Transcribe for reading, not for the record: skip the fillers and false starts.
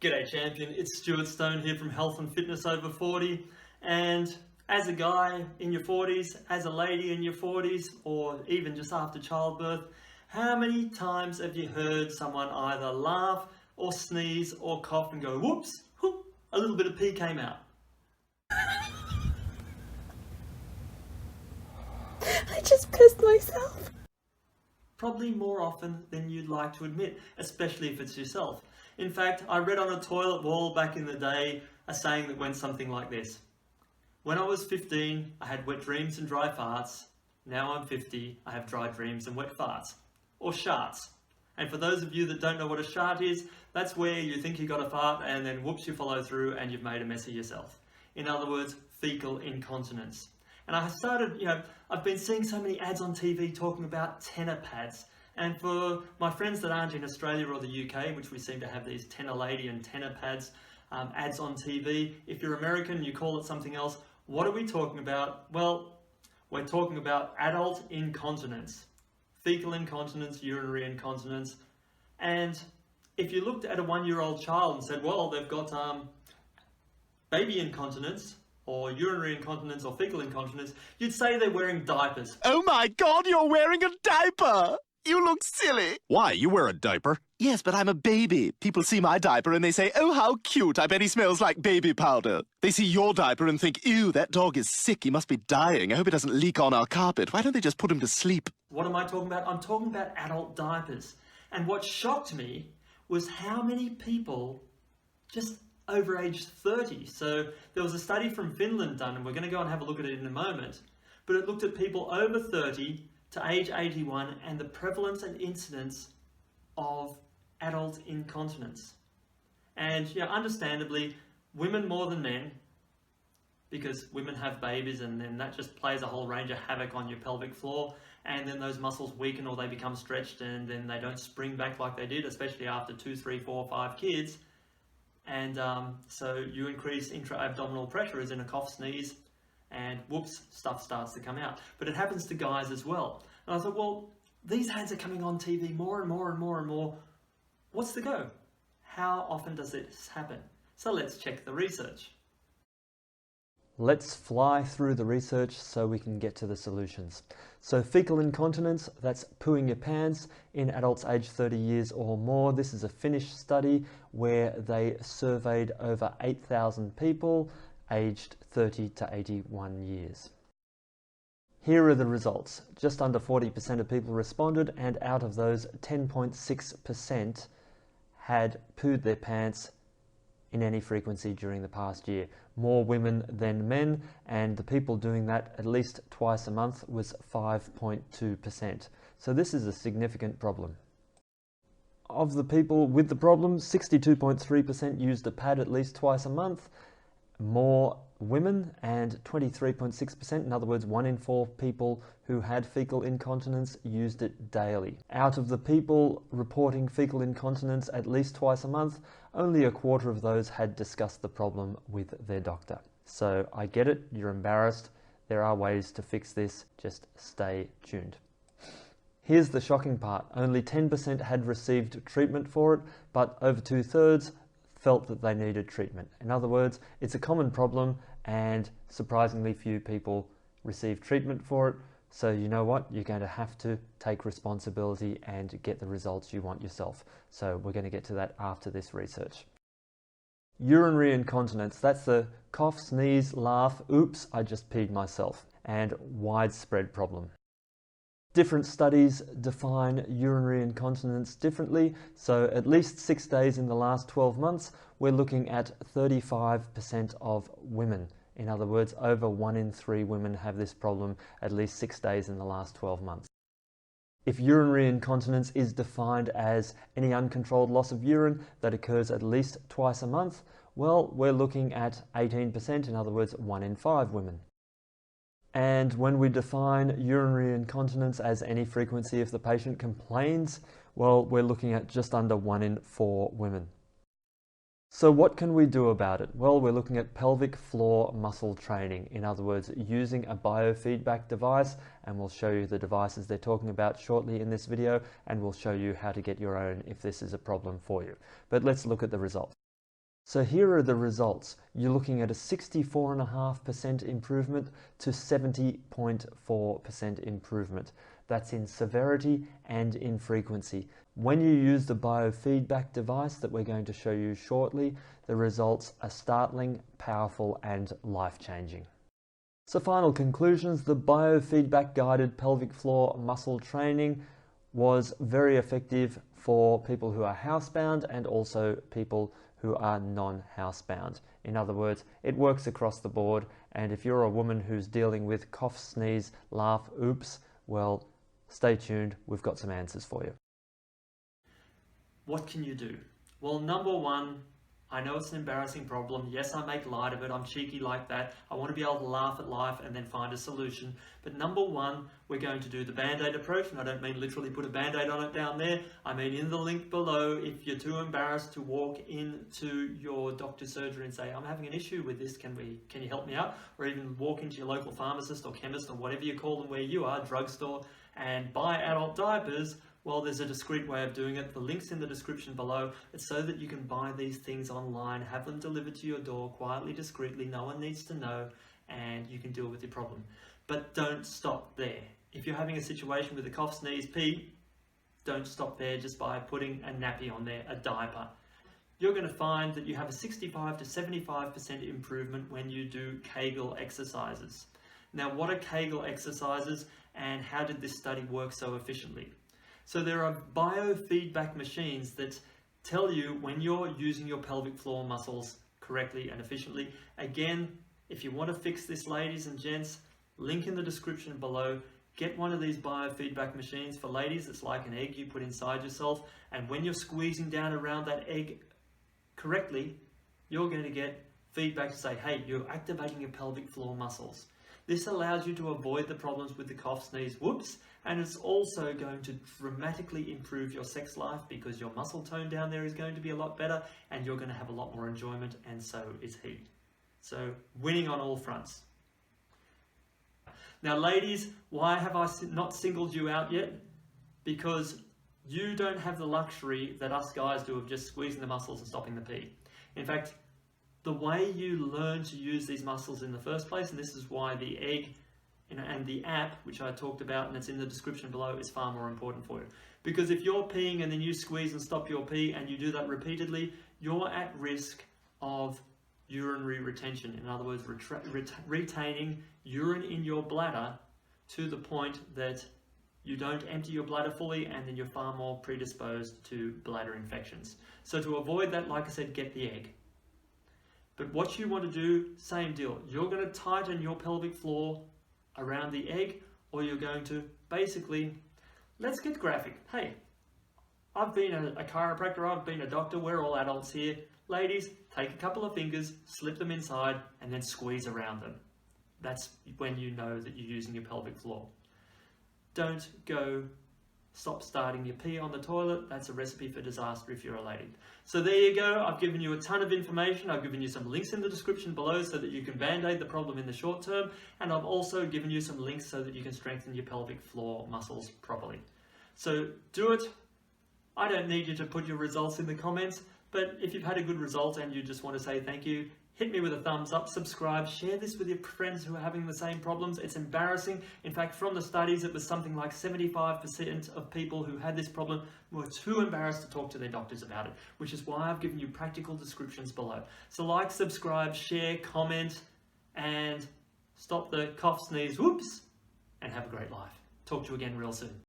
G'day champion, it's Stuart Stone here from Health and Fitness Over 40, and as a guy in your 40s, as a lady in your 40s, or even just after childbirth, how many times have you heard someone either laugh or sneeze or cough and go whoops, whoop, a little bit of pee came out? I just pissed myself. Probably more often than you'd like to admit, especially if it's yourself. In fact, I read on a toilet wall back in the day a saying that went something like this. When I was 15, I had wet dreams and dry farts. Now I'm 50, I have dry dreams and wet farts. Or sharts. And for those of you that don't know what a shart is, that's where you think you got a fart and then whoops, you follow through and you've made a mess of yourself. In other words, fecal incontinence. And I started, I've been seeing so many ads on TV talking about Tena pads. And for my friends that aren't in Australia or the UK, which we seem to have these Tena Lady and Tena pads ads on TV, if you're American, you call it something else. What are we talking about? Well, we're talking about adult incontinence, fecal incontinence, urinary incontinence. And if you looked at a 1-year-old child and said, well, they've got baby incontinence, or urinary incontinence or fecal incontinence, you'd say they're wearing diapers. Oh my God, you're wearing a diaper! You look silly. Why? You wear a diaper? Yes, but I'm a baby. People see my diaper and they say, oh, how cute. I bet he smells like baby powder. They see your diaper and think, ew, that dog is sick. He must be dying. I hope it doesn't leak on our carpet. Why don't they just put him to sleep? What am I talking about? I'm talking about adult diapers. And what shocked me was how many people just over age 30. So there was a study from Finland done, and we're going to go and have a look at it in a moment. But it looked at people over 30 to age 81 and the prevalence and incidence of adult incontinence. And understandably, women more than men, because women have babies and then that just plays a whole range of havoc on your pelvic floor, and then those muscles weaken or they become stretched and then they don't spring back like they did, especially after 2, 3, 4, 5 kids. And so you increase intra-abdominal pressure as in a cough, sneeze, and whoops, stuff starts to come out. But it happens to guys as well. And I thought, well, these ads are coming on TV more and more and more and more. What's the go? How often does this happen? So let's check the research. Let's fly through the research so we can get to the solutions. So fecal incontinence, that's pooing your pants in adults aged 30 years or more. This is a Finnish study where they surveyed over 8,000 people aged 30 to 81 years. Here are the results. Just under 40% of people responded, and out of those, 10.6% had pooed their pants in any frequency during the past year. More women than men, and the people doing that at least twice a month was 5.2%. So this is a significant problem. Of the people with the problem, 62.3% used a pad at least twice a month. More women, and 23.6%, in other words 1 in 4 people who had fecal incontinence used it daily. Out of the people reporting fecal incontinence at least twice a month, only a quarter of those had discussed the problem with their doctor. So I get it, you're embarrassed, there are ways to fix this, just stay tuned. Here's the shocking part, only 10% had received treatment for it, but over 2/3 felt that they needed treatment. In other words, it's a common problem and surprisingly few people receive treatment for it. So you know what? You're going to have to take responsibility and get the results you want yourself. So we're going to get to that after this research. Urinary incontinence, that's the cough, sneeze, laugh, oops, I just peed myself, and widespread problem. Different studies define urinary incontinence differently, so at least 6 days in the last 12 months, we're looking at 35% of women. In other words, over 1 in 3 women have this problem at least 6 days in the last 12 months. If urinary incontinence is defined as any uncontrolled loss of urine that occurs at least twice a month, well, we're looking at 18%, in other words, 1 in 5 women. And when we define urinary incontinence as any frequency if the patient complains, well, we're looking at just under 1 in 4 women. So what can we do about it? Well, we're looking at pelvic floor muscle training. In other words, using a biofeedback device, and we'll show you the devices they're talking about shortly in this video, and we'll show you how to get your own if this is a problem for you. But let's look at the results. So here are the results. You're looking at a 64.5% improvement to 70.4% improvement. That's in severity and in frequency. When you use the biofeedback device that we're going to show you shortly, the results are startling, powerful, and life-changing. So final conclusions, the biofeedback guided pelvic floor muscle training was very effective for people who are housebound and also people who are non-housebound. In other words, it works across the board, and if you're a woman who's dealing with cough, sneeze, laugh, oops, well, stay tuned, we've got some answers for you. What can you do? Well, number one, I know it's an embarrassing problem. Yes, I make light of it. I'm cheeky like that. I want to be able to laugh at life and then find a solution. But number one, we're going to do the Band-Aid approach. And I don't mean literally put a Band-Aid on it down there. I mean in the link below, if you're too embarrassed to walk into your doctor's surgery and say, I'm having an issue with this, can you help me out? Or even walk into your local pharmacist or chemist or whatever you call them where you are, drugstore, and buy adult diapers. Well, there's a discreet way of doing it. The link's in the description below. It's so that you can buy these things online, have them delivered to your door quietly, discreetly. No one needs to know, and you can deal with your problem. But don't stop there. If you're having a situation with a cough, sneeze, pee, don't stop there just by putting a nappy on there, a diaper. You're going to find that you have a 65 to 75% improvement when you do Kegel exercises. Now, what are Kegel exercises, and how did this study work so efficiently? So there are biofeedback machines that tell you when you're using your pelvic floor muscles correctly and efficiently. Again, if you want to fix this, ladies and gents, link in the description below. Get one of these biofeedback machines. For ladies, it's like an egg you put inside yourself, and when you're squeezing down around that egg correctly, you're going to get feedback to say, hey, you're activating your pelvic floor muscles. This allows you to avoid the problems with the cough, sneeze, whoops, and it's also going to dramatically improve your sex life because your muscle tone down there is going to be a lot better and you're going to have a lot more enjoyment, and so is he. So winning on all fronts. Now ladies, why have I not singled you out yet? Because you don't have the luxury that us guys do of just squeezing the muscles and stopping the pee. In fact, the way you learn to use these muscles in the first place, and this is why the egg and the app, which I talked about and it's in the description below, is far more important for you. Because if you're peeing and then you squeeze and stop your pee and you do that repeatedly, you're at risk of urinary retention. In other words, retaining urine in your bladder to the point that you don't empty your bladder fully, and then you're far more predisposed to bladder infections. So to avoid that, like I said, get the egg. But what you want to do, same deal. You're going to tighten your pelvic floor around the egg, or you're going to basically, let's get graphic. Hey, I've been a chiropractor, I've been a doctor, we're all adults here. Ladies, take a couple of fingers, slip them inside, and then squeeze around them. That's when you know that you're using your pelvic floor. Don't go stop starting your pee on the toilet. That's a recipe for disaster if you're a lady. So there you go. I've given you a ton of information. I've given you some links in the description below so that you can band-aid the problem in the short term. And I've also given you some links so that you can strengthen your pelvic floor muscles properly. So do it. I don't need you to put your results in the comments, but if you've had a good result and you just want to say thank you, hit me with a thumbs up, subscribe, share this with your friends who are having the same problems. It's embarrassing. In fact, from the studies, it was something like 75% of people who had this problem were too embarrassed to talk to their doctors about it, which is why I've given you practical descriptions below. So like, subscribe, share, comment, and stop the cough, sneeze, whoops, and have a great life. Talk to you again real soon.